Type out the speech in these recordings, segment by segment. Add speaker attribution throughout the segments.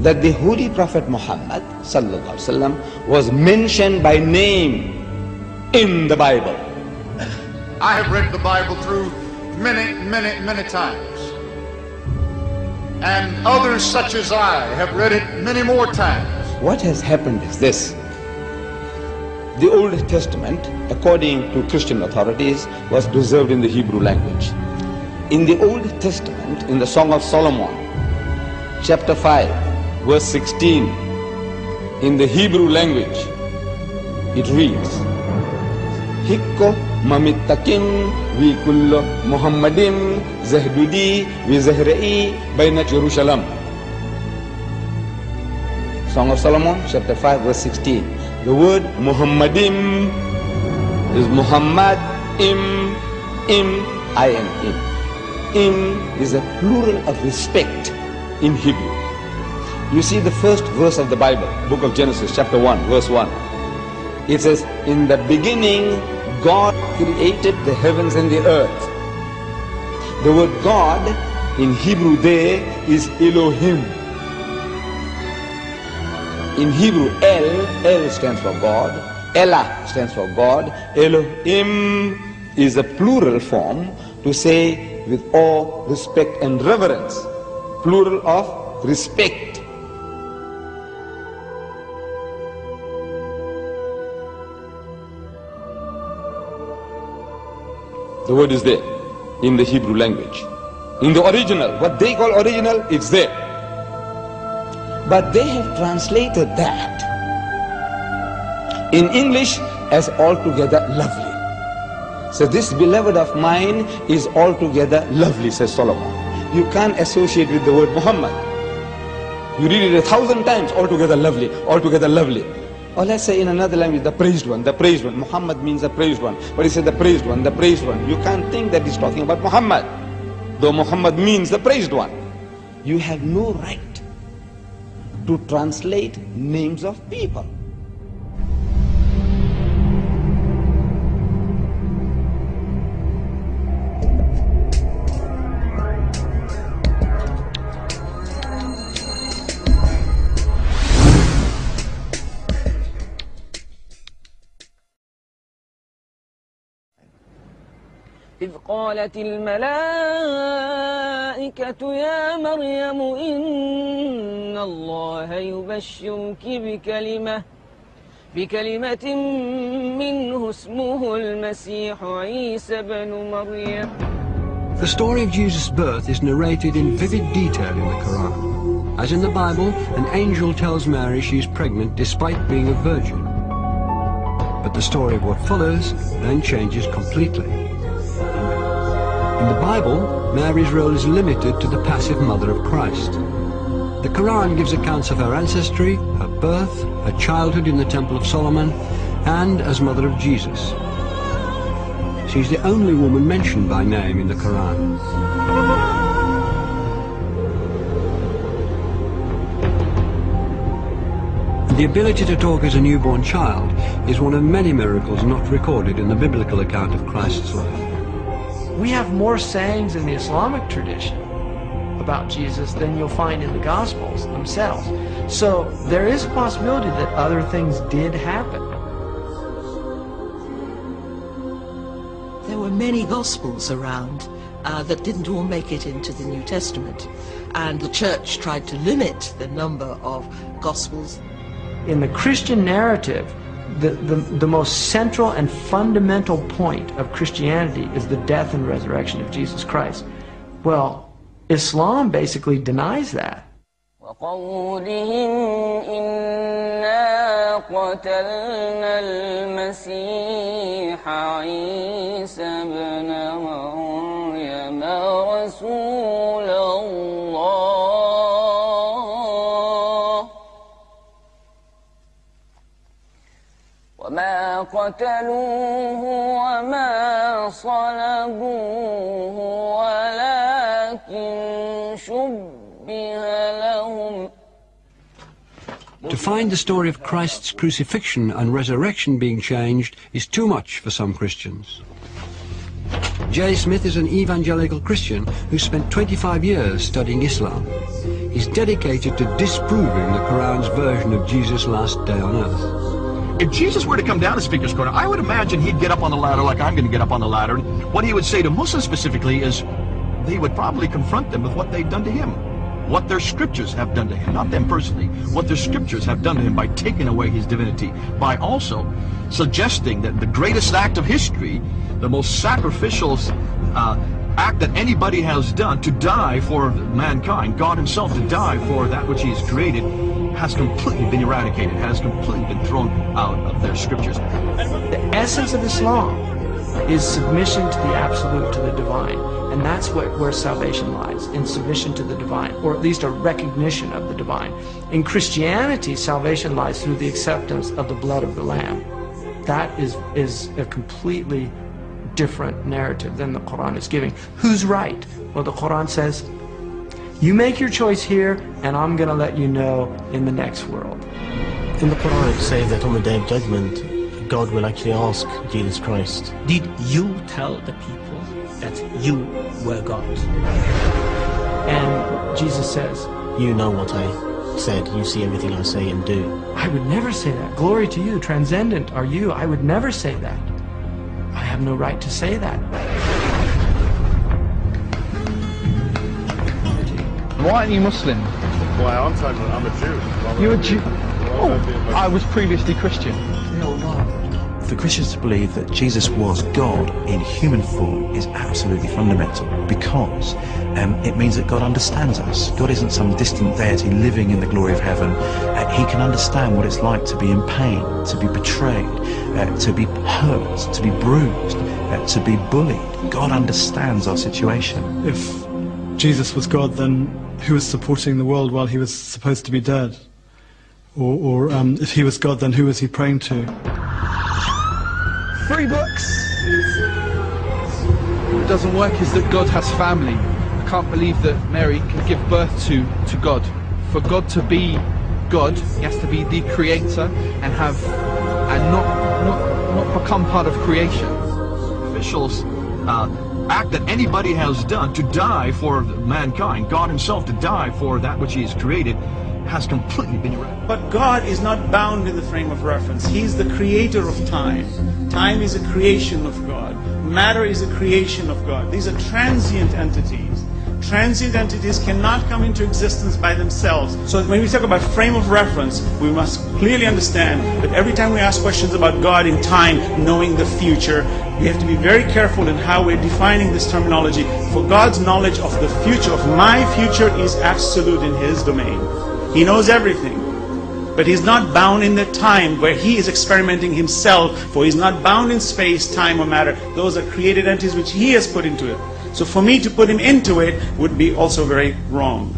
Speaker 1: that the holy prophet Muhammad sallallahu alaihi wasallam was mentioned by name in the Bible.
Speaker 2: I have read the Bible through many times, and others such as I have read it many more times.
Speaker 1: What has happened is this: the Old Testament, according to Christian authorities, was preserved in the Hebrew language. In the Old Testament, in the Song of Solomon, chapter 5, verse 16, in the Hebrew language, it reads, Hikko mamittakim vi kullo mohammadim zahdudi vi zahra'i bayna Jerusalem. Song of Solomon, chapter 5, verse 16. The word Muhammadim is Muhammad, im, I-M-im. Im is a plural of respect in Hebrew. You see the first verse of the Bible, book of Genesis, chapter 1, verse 1. It says, in the beginning, God created the heavens and the earth. The word God in Hebrew there is Elohim. In Hebrew, El stands for God, Elah stands for God, Elohim is a plural form to say with awe, respect and reverence, plural of respect. The word is there in the Hebrew language. In the original, what they call original, it's there. But they have translated that in English as altogether lovely. So this beloved of mine is altogether lovely, says Solomon. You can't associate with the word Muhammad. You read it 1,000 times, altogether lovely, altogether lovely. Or let's say in another language, the praised one, the praised one. Muhammad means the praised one. But he said the praised one, the praised one. You can't think that he's talking about Muhammad, though Muhammad means the praised one. You have no right to translate names of people.
Speaker 3: إذ قالت الملائكة يا مريم إن الله يبشرك بكلمة منه اسمه المسيح عيسى بن مريم.
Speaker 4: The story of Jesus' birth is narrated in vivid detail in the Quran. As in the Bible, an angel tells Mary she is pregnant despite being a virgin. But the story of what follows then changes completely. In the Bible, Mary's role is limited to the passive mother of Christ. The Quran gives accounts of her ancestry, her birth, her childhood in the Temple of Solomon, and as mother of Jesus. She's the only woman mentioned by name in the Quran. The ability to talk as a newborn child is one of many miracles not recorded in the biblical account of Christ's life.
Speaker 5: We have more sayings in the Islamic tradition about Jesus than you'll find in the Gospels themselves. So there is a possibility that other things did happen.
Speaker 6: There were many Gospels around that didn't all make it into the New Testament. And the Church tried to limit the number of Gospels.
Speaker 5: In the Christian narrative, the most central and fundamental point of Christianity is the death and resurrection of Jesus Christ. Well, Islam basically denies that.
Speaker 3: وقولهم إنا قتلنا المسيح عيسى بن مريم رسول الله وما قتلوه وما صلبوه ولكن شبه لهم.
Speaker 4: To find the story of Christ's crucifixion and resurrection being changed is too much for some Christians. J. Smith is an evangelical Christian who spent 25 years studying Islam. is dedicated to disproving the Quran's version of Jesus' last day on earth.
Speaker 7: If Jesus were to come down to Speaker's Corner, I would imagine he'd get up on the ladder like I'm going to get up on the ladder. What he would say to Muslims specifically is he would probably confront them with what they've done to him, what their scriptures have done to him, not them personally, what their scriptures have done to him by taking away his divinity, by also suggesting that the greatest act of history, the most sacrificial act that anybody has done, to die for mankind, God himself to die for that which he has created, has completely been eradicated, has completely been thrown out of their scriptures.
Speaker 5: The essence of Islam is submission to the absolute, to the divine. And that's where salvation lies, in submission to the divine, or at least a recognition of the divine. In Christianity, salvation lies through the acceptance of the blood of the Lamb. That is a completely different narrative than the Quran is giving. Who's right? Well, the Quran says, you make your choice here, and I'm going to let you know in the next world.
Speaker 8: In the Quran it says that on the Day of Judgment, God will actually ask Jesus Christ,
Speaker 9: did you tell the people that you were God?
Speaker 5: And Jesus says,
Speaker 8: you know what I said, you see everything I say and do.
Speaker 5: I would never say that. Glory to you, transcendent are you. I would never say that. I have no right to say that.
Speaker 10: Why aren't you Muslim?
Speaker 2: Why, I'm a Jew.
Speaker 10: You're a Jew? Oh, I was previously Christian.
Speaker 11: For Christians to believe that Jesus was God in human form is absolutely fundamental, because it means that God understands us. God isn't some distant deity living in the glory of heaven. He can understand what it's like to be in pain, to be betrayed, to be hurt, to be bruised, to be bullied. God understands our situation.
Speaker 12: If Jesus was God, then who was supporting the world while he was supposed to be dead? Or if he was God, then who was he praying to?
Speaker 10: 3 books! What doesn't work is that God has family. I can't believe that Mary can give birth to God. For God to be God, he has to be the creator and not become part of creation.
Speaker 7: Officials act that anybody has done to die for mankind, God himself to die for that which he has created, has completely been eradicated.
Speaker 13: But God is not bound in the frame of reference. He's the creator of time. Time is a creation of God. Matter is a creation of God. These are transient entities. Transient entities cannot come into existence by themselves. So when we talk about frame of reference, we must clearly understand that every time we ask questions about God in time, knowing the future, we have to be very careful in how we're defining this terminology. For God's knowledge of the future, of my future, is absolute in his domain. He knows everything, but he's not bound in the time where he is experimenting himself, for he's not bound in space, time, or matter. Those are created entities which he has put into it. So for me to put him into it would be also very wrong.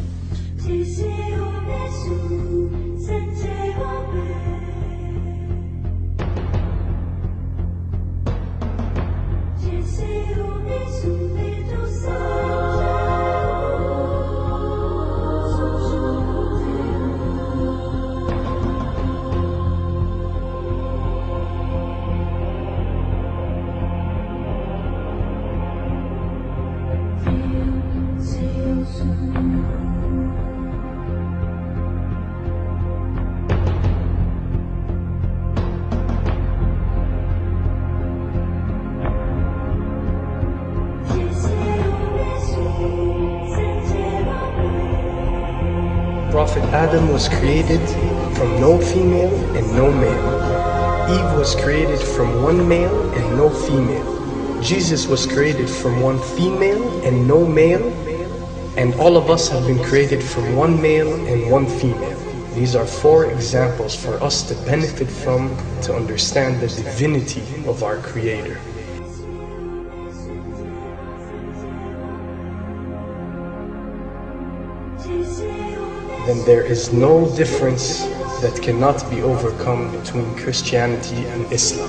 Speaker 14: Prophet Adam was created from no female and no male. Eve was created from one male and no female. Jesus was created from one female and no male. And all of us have been created from one male and one female. These are 4 examples for us to benefit from, to understand the divinity of our Creator. Then there is no difference that cannot be overcome between Christianity and Islam.